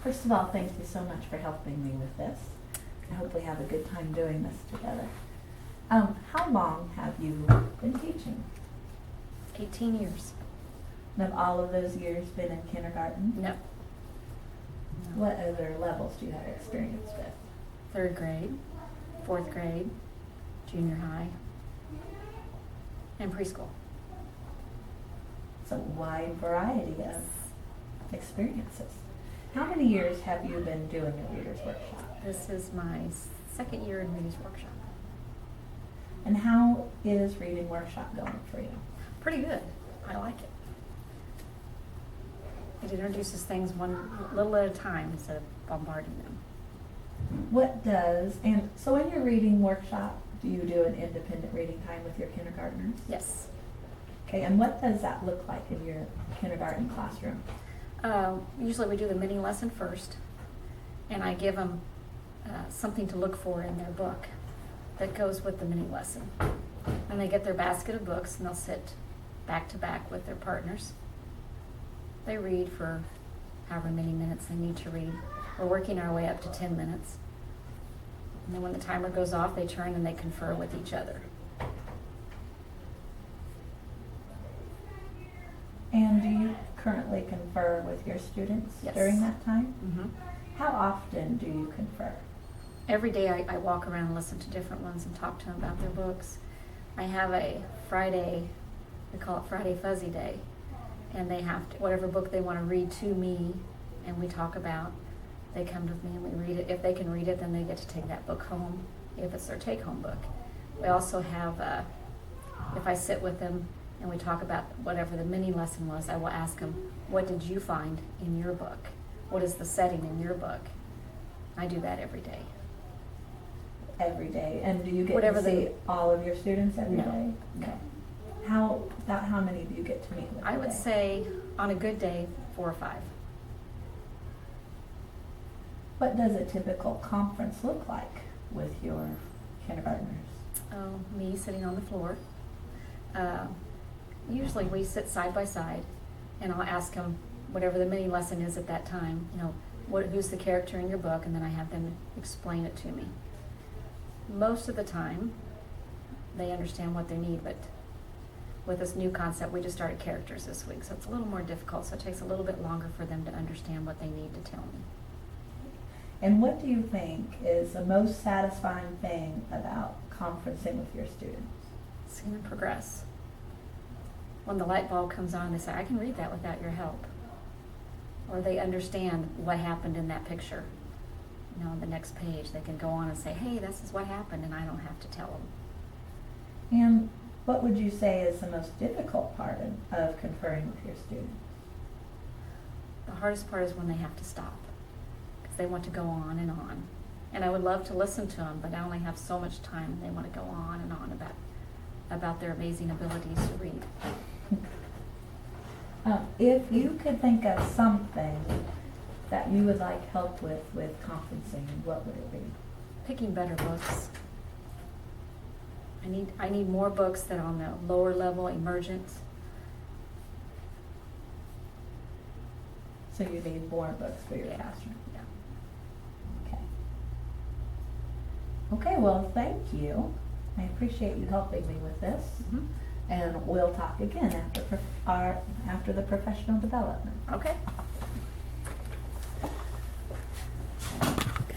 First of all, thank you so much for helping me with this. I hope we have a good time doing this together. How long have you been teaching? 18 years. And have all of those years been in kindergarten? No. What other levels do you have experience with? 3rd grade, 4th grade, junior high, and preschool. It's a wide variety of experiences. How many years have you been doing a reader's workshop? This is my 2nd year in Reader's Workshop. And how is reading workshop going for you? Pretty good. I like it. It introduces things one little at a time instead of bombarding them. And so in your reading workshop, do you do an independent reading time with your kindergartners? Yes. Okay, and what does that look like in your kindergarten classroom? Usually we do the mini lesson first, and I give them something to look for in their book that goes with the mini lesson. And they get their basket of books, and they'll sit back to back with their partners. They read for however many minutes they need to read. We're working our way up to 10 minutes. And then when the timer goes off, they turn and they confer with each other. And do you currently confer with your students Yes. during that time? Mm-hmm. How often do you confer? Every day I walk around and listen to different ones and talk to them about their books. I have a Friday, we call it Friday Fuzzy Day, and they have to, whatever book they want to read to me and we talk about, they come with me and we read it. If they can read it, then they get to take that book home, if it's their take-home book. We also have, if I sit with them and we talk about whatever the mini lesson was, I will ask them, what did you find in your book? What is the setting in your book? I do that every day. Every day. And do you get Whatever to see they- all of your students every No. day? No. About how many do you get to meet with I a would day? say on a good day, 4 or 5. What does a typical conference look like with your kindergartners? Oh, me sitting on the floor. Usually we sit side by side, and I'll ask them whatever the mini lesson is at that time. Who's the character in your book, and then I have them explain it to me. Most of the time, they understand what they need, but with this new concept, we just started characters this week, so it's a little more difficult. So it takes a little bit longer for them to understand what they need to tell me. And what do you think is the most satisfying thing about conferencing with your students? Seeing them progress. When the light bulb comes on, they say, I can read that without your help. Or they understand what happened in that picture. On the next page, they can go on and say, hey, this is what happened, and I don't have to tell them. And what would you say is the most difficult part of conferring with your students? The hardest part is when they have to stop, because they want to go on and on. And I would love to listen to them, but I only have so much time. They want to go on and on about their amazing abilities to read. If you could think of something that you would like help with conferencing, what would it be? Picking better books. I need more books that are on the lower level, emergent. So you need more books for your classroom. Yeah. Okay. Okay, well, thank you. I appreciate you helping me with this. Mm-hmm. And we'll talk again after the professional development. Okay.